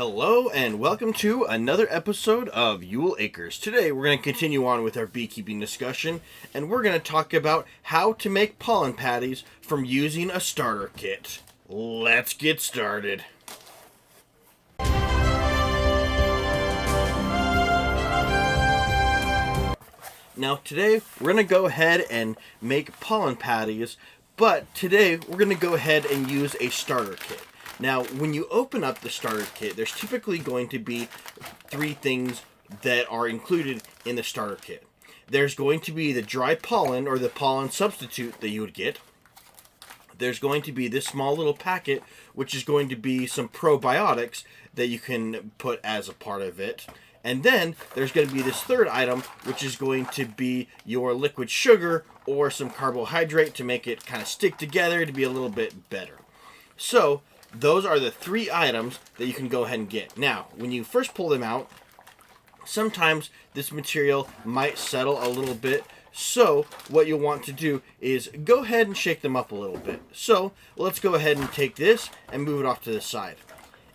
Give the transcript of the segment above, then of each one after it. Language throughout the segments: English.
Hello and welcome to another episode of Ewell Acres. Today we're going to continue on with our beekeeping discussion, and we're going to talk about how to make pollen patties from using a starter kit. Let's get started. Now today we're going to go ahead and make pollen patties, but today we're going to go ahead and use a starter kit. Now, when you open up the starter kit, there's typically going to be three things that are included in the starter kit. There's going to be the dry pollen, or the pollen substitute that you would get. There's going to be this small little packet, which is going to be some probiotics that you can put as a part of it. And then there's going to be this third item, which is going to be your liquid sugar or some carbohydrate to make it kind of stick together to be a little bit better. So those are the three items that you can go ahead and get. Now, when you first pull them out, sometimes this material might settle a little bit. So what you'll want to do is go ahead and shake them up a little bit. So let's go ahead and take this and move it off to the side.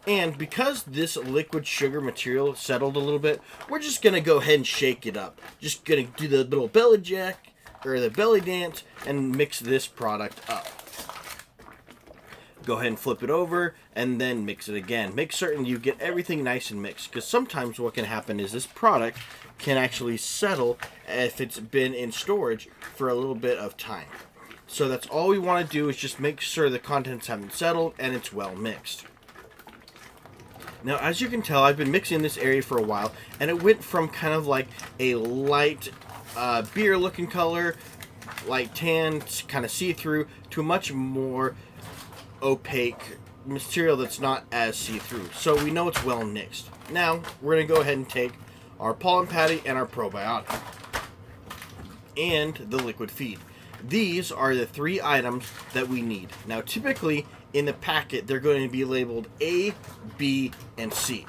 And because this liquid sugar material settled a little bit, we're just going to go ahead and shake it up. Just going to do the little belly jack or the belly dance and mix this product up. Go ahead and flip it over and then mix it again. Make certain you get everything nice and mixed, because sometimes what can happen is this product can actually settle if it's been in storage for a little bit of time. So that's all we want to do, is just make sure the contents haven't settled and it's well mixed. Now, as you can tell, I've been mixing this area for a while, and it went from kind of like a light beer looking color, light tan, kind of see-through, to a much more opaque material that's not as see-through. So we know it's well mixed. Now we're going to go ahead and take our pollen patty and our probiotic and the liquid feed. These are the three items that we need. Now typically in the packet they're going to be labeled A, B, and C.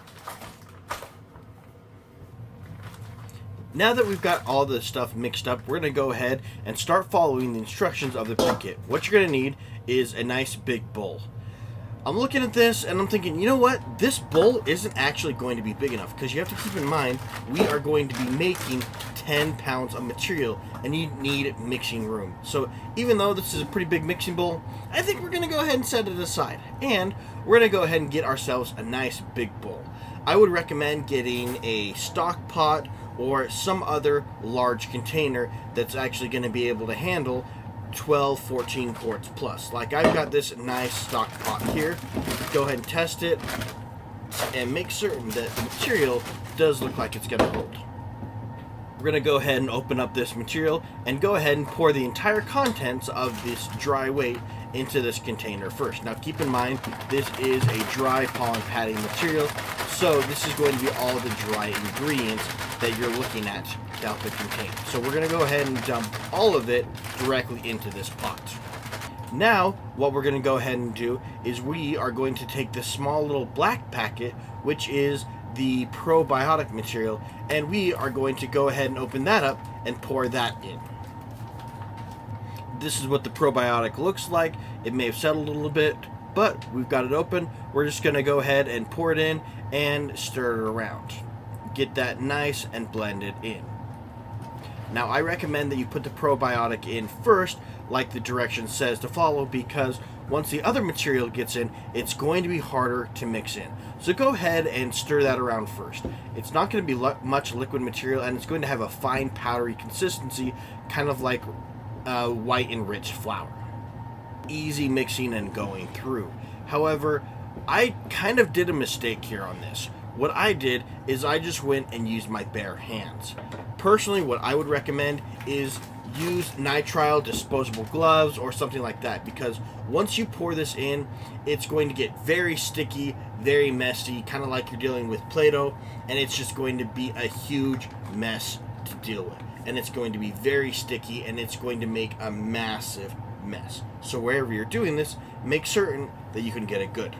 Now that we've got all the stuff mixed up, we're going to go ahead and start following the instructions of the pre-kit. What you're going to need is a nice big bowl. I'm looking at this and I'm thinking, you know what? This bowl isn't actually going to be big enough, because you have to keep in mind we are going to be making 10 pounds of material and you need mixing room. So even though this is a pretty big mixing bowl, I think we're going to go ahead and set it aside. And we're going to go ahead and get ourselves a nice big bowl. I would recommend getting a stock pot or some other large container that's actually going to be able to handle 12-14 quarts plus. Like I've got this nice stock pot here. Go ahead and test it and make certain that the material does look like it's going to hold. We're going to go ahead and open up this material and go ahead and pour the entire contents of this dry weight into this container first. Now keep in mind, this is a dry pollen patty material, so this is going to be all the dry ingredients that you're looking at to help it contain. So we're going to go ahead and dump all of it directly into this pot. Now what we're going to go ahead and do is we are going to take this small little black packet, which is the probiotic material, and we are going to go ahead and open that up and pour that in. This is what the probiotic looks like. It may have settled a little bit, but we've got it open. We're just going to go ahead and pour it in and stir it around. Get that nice and blended in. Now I recommend that you put the probiotic in first, like the direction says to follow, because once the other material gets in, it's going to be harder to mix in. So go ahead and stir that around first. It's not going to be much liquid material, and it's going to have a fine powdery consistency, kind of like white enriched flour. Easy mixing and going through. However, I kind of did a mistake here on this. What I did is I just went and used my bare hands. Personally, what I would recommend is use nitrile disposable gloves or something like that, because once you pour this in, it's going to get very sticky, very messy, kind of like you're dealing with Play-Doh, and it's just going to be a huge mess to deal with. And it's going to be very sticky, and it's going to make a massive mess. So wherever you're doing this, make certain that you can get it good.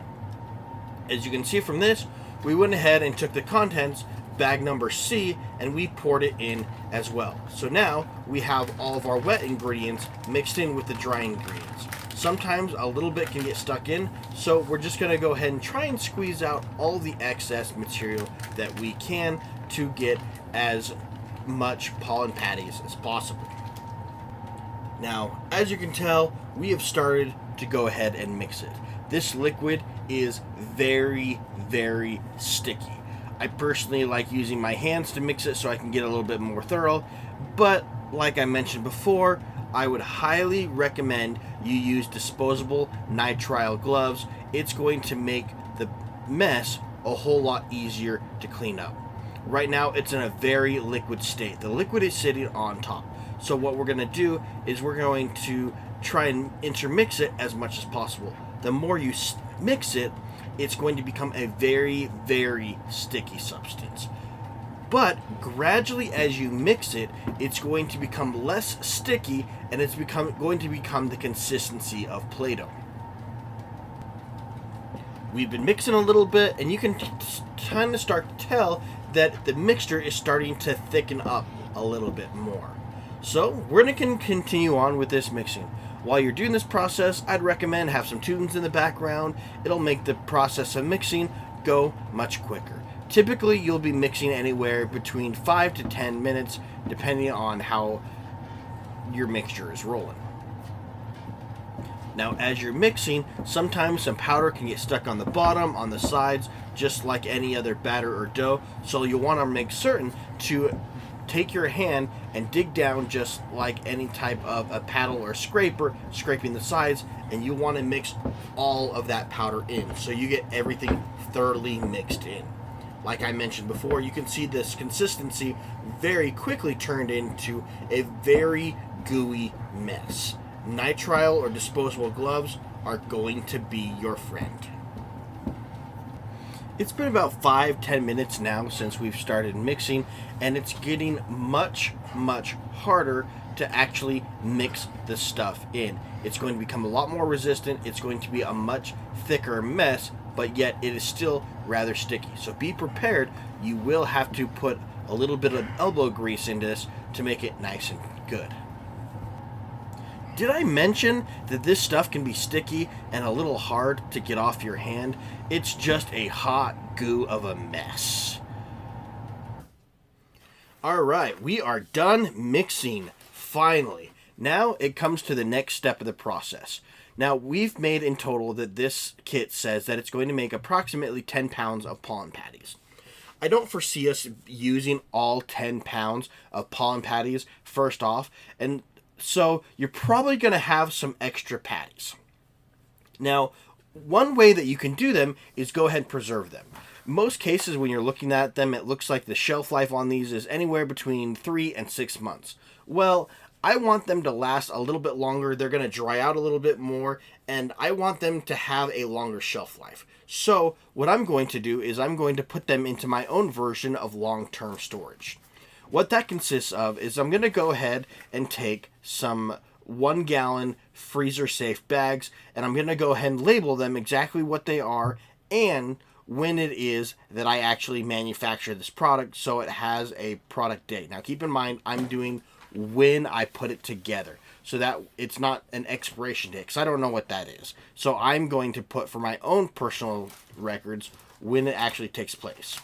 As you can see from this, we went ahead and took the contents, bag number C, and we poured it in as well. So now we have all of our wet ingredients mixed in with the dry ingredients. Sometimes a little bit can get stuck in, so we're just going to go ahead and try and squeeze out all the excess material that we can to get as much pollen patties as possible. Now, as you can tell, we have started to go ahead and mix it. This liquid is very, very sticky. I personally like using my hands to mix it so I can get a little bit more thorough, but like I mentioned before, I would highly recommend you use disposable nitrile gloves. It's going to make the mess a whole lot easier to clean up. Right now, it's in a very liquid state. The liquid is sitting on top. So what we're going to do is we're going to try and intermix it as much as possible. The more you mix it, it's going to become a very, very sticky substance. But gradually as you mix it, it's going to become less sticky and it's going to become the consistency of Play-Doh. We've been mixing a little bit and you can kind of start to tell that the mixture is starting to thicken up a little bit more. So we're going to continue on with this mixing. While you're doing this process, I'd recommend have some tunes in the background. It'll make the process of mixing go much quicker. Typically, you'll be mixing anywhere between 5 to 10 minutes, depending on how your mixture is rolling. Now, as you're mixing, sometimes some powder can get stuck on the bottom, on the sides, just like any other batter or dough. So you'll want to make certain to take your hand and dig down just like any type of a paddle or scraper, scraping the sides, and you want to mix all of that powder in so you get everything thoroughly mixed in. Like I mentioned before, you can see this consistency very quickly turned into a very gooey mess. Nitrile or disposable gloves are going to be your friend. It's been about 5-10 minutes now since we've started mixing, and it's getting much harder to actually mix the stuff in. It's going to become a lot more resistant. It's going to be a much thicker mess, but yet it is still rather sticky. So be prepared. You will have to put a little bit of elbow grease into this to make it nice and good. Did I mention that this stuff can be sticky and a little hard to get off your hand? It's just a hot goo of a mess. Alright, we are done mixing, finally. Now it comes to the next step of the process. Now we've made in total that this kit says that it's going to make approximately 10 pounds of pollen patties. I don't foresee us using all 10 pounds of pollen patties first off, and so you're probably going to have some extra patties. Now, one way that you can do them is go ahead and preserve them. Most cases when you're looking at them, it looks like the shelf life on these is anywhere between 3 and 6 months. Well, I want them to last a little bit longer. They're going to dry out a little bit more, and I want them to have a longer shelf life. So what I'm going to do is I'm going to put them into my own version of long-term storage. What that consists of is I'm going to go ahead and take some 1-gallon freezer-safe bags, and I'm going to go ahead and label them exactly what they are and when it is that I actually manufacture this product so it has a product date. Now keep in mind, I'm doing when I put it together so that it's not an expiration date, because I don't know what that is. So I'm going to put for my own personal records when it actually takes place.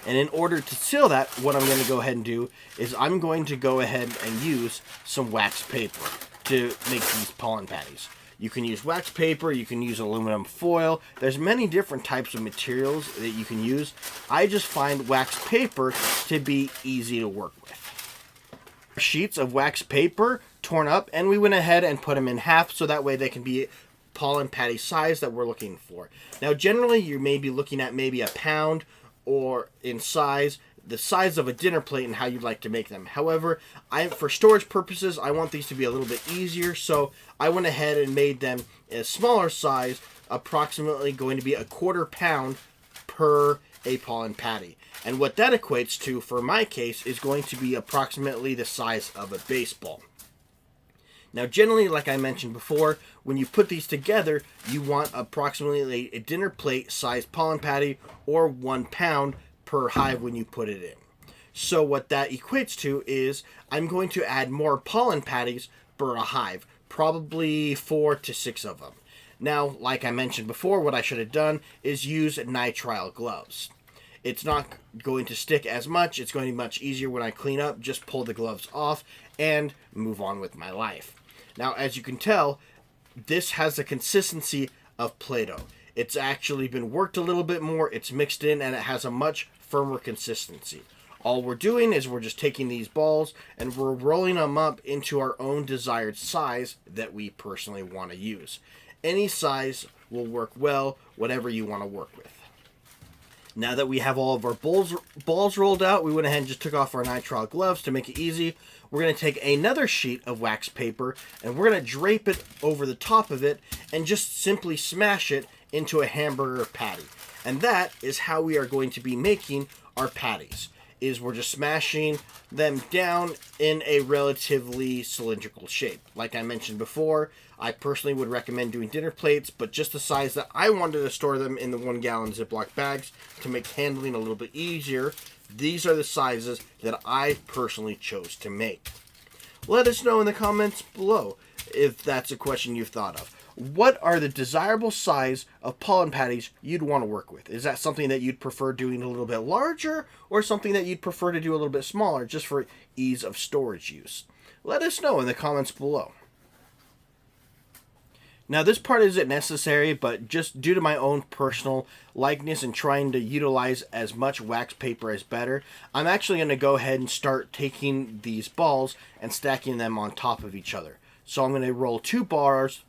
And in order to seal that, what I'm going to go ahead and do is I'm going to go ahead and use some wax paper to make these pollen patties. You can use wax paper, you can use aluminum foil. There's many different types of materials that you can use. I just find wax paper to be easy to work with. Sheets of wax paper torn up, and we went ahead and put them in half so that way they can be pollen patty size that we're looking for. Now generally you may be looking at maybe a pound or in size, the size of a dinner plate and how you'd like to make them. However, for storage purposes, I want these to be a little bit easier, so I went ahead and made them a smaller size, approximately going to be 1/4 pound per a pollen patty. And what that equates to, for my case, is going to be approximately the size of a baseball. Now, generally, like I mentioned before, when you put these together, you want approximately a dinner plate sized pollen patty or 1 pound per hive when you put it in. So what that equates to is I'm going to add more pollen patties per a hive. probably 4 to 6 of them. Now, like I mentioned before, what I should have done is use nitrile gloves. It's not going to stick as much. It's going to be much easier when I clean up. Just pull the gloves off and move on with my life. Now, as you can tell, this has the consistency of Play-Doh. It's actually been worked a little bit more. It's mixed in, and it has a much firmer consistency. All we're doing is we're just taking these balls and we're rolling them up into our own desired size that we personally want to use. Any size will work well, whatever you want to work with. Now that we have all of our balls rolled out, we went ahead and just took off our nitrile gloves to make it easy. We're going to take another sheet of wax paper and we're going to drape it over the top of it and just simply smash it into a hamburger patty. And that is how we are going to be making our patties. Is we're just smashing them down in a relatively cylindrical shape. Like I mentioned before, I personally would recommend doing dinner plates, but just the size that I wanted to store them in the 1 gallon Ziploc bags to make handling a little bit easier, these are the sizes that I personally chose to make. Let us know in the comments below if that's a question you've thought of. What are the desirable size of pollen patties you'd want to work with? Is that something that you'd prefer doing a little bit larger, or something that you'd prefer to do a little bit smaller just for ease of storage use? Let us know in the comments below. Now, this part isn't necessary, but just due to my own personal likeness and trying to utilize as much wax paper as better, I'm actually going to go ahead and start taking these balls and stacking them on top of each other. So I'm going to roll two balls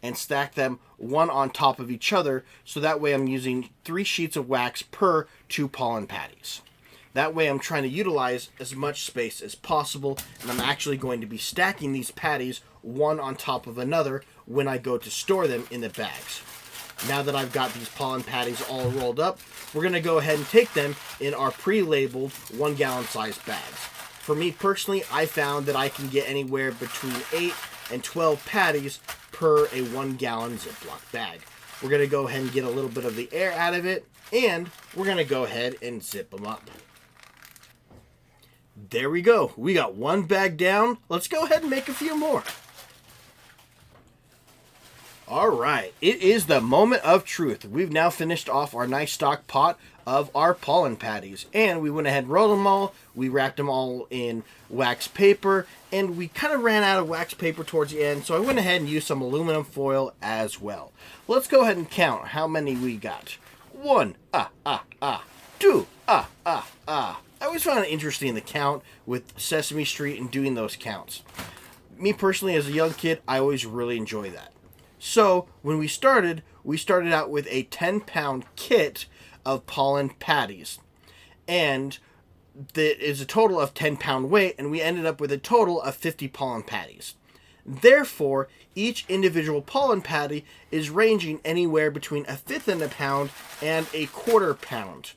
and stack them one on top of each other, so that way I'm using 3 sheets of wax per 2 pollen patties. That way I'm trying to utilize as much space as possible, and I'm actually going to be stacking these patties one on top of another when I go to store them in the bags. Now that I've got these pollen patties all rolled up, we're going to go ahead and take them in our pre-labeled 1 gallon size bags. For me personally, I found that I can get anywhere between 8 and 12 patties per a 1 gallon Ziploc bag. We're going to go ahead and get a little bit of the air out of it, and we're going to go ahead and zip them up. There we go. We got 1 bag down. Let's go ahead and make a few more. Alright, it is the moment of truth. We've now finished off our nice stock pot of our pollen patties, and we went ahead and rolled them all. We wrapped them all in wax paper, and we kind of ran out of wax paper towards the end, so I went ahead and used some aluminum foil as well. Let's go ahead and count how many we got. 1, 2, I always found it interesting, the count with Sesame Street and doing those counts. Me personally, as a young kid, I always really enjoy that. So, when we started out with a 10-pound kit of pollen patties. And that is a total of 10-pound weight, and we ended up with a total of 50 pollen patties. Therefore, each individual pollen patty is ranging anywhere between 1/5 of a pound and 1/4 pound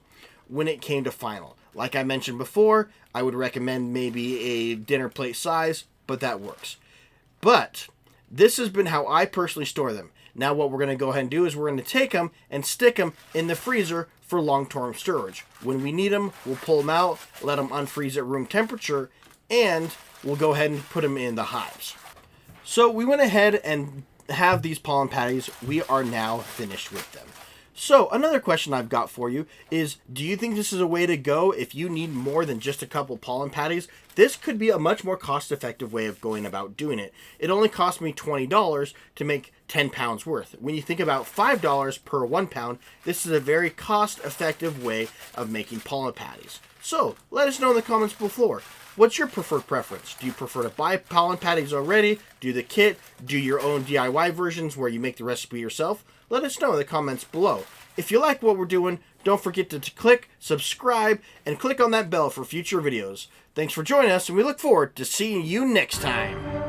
when it came to final. Like I mentioned before, I would recommend maybe a dinner plate size, but that works. But this has been how I personally store them. Now what we're going to go ahead and do is we're going to take them and stick them in the freezer for long-term storage. When we need them, we'll pull them out, let them unfreeze at room temperature, and we'll go ahead and put them in the hives. So we went ahead and have these pollen patties. We are now finished with them. So, another question I've got for you is, do you think this is a way to go if you need more than just a couple pollen patties? This could be a much more cost-effective way of going about doing it. It only cost me $20 to make 10 pounds worth. When you think about $5 per 1 pound, this is a very cost-effective way of making pollen patties. So, let us know in the comments below. What's your preferred preference? Do you prefer to buy pollen patties already, do the kit, do your own DIY versions where you make the recipe yourself? Let us know in the comments below. If you like what we're doing, don't forget to click, subscribe, and click on that bell for future videos. Thanks for joining us, and we look forward to seeing you next time.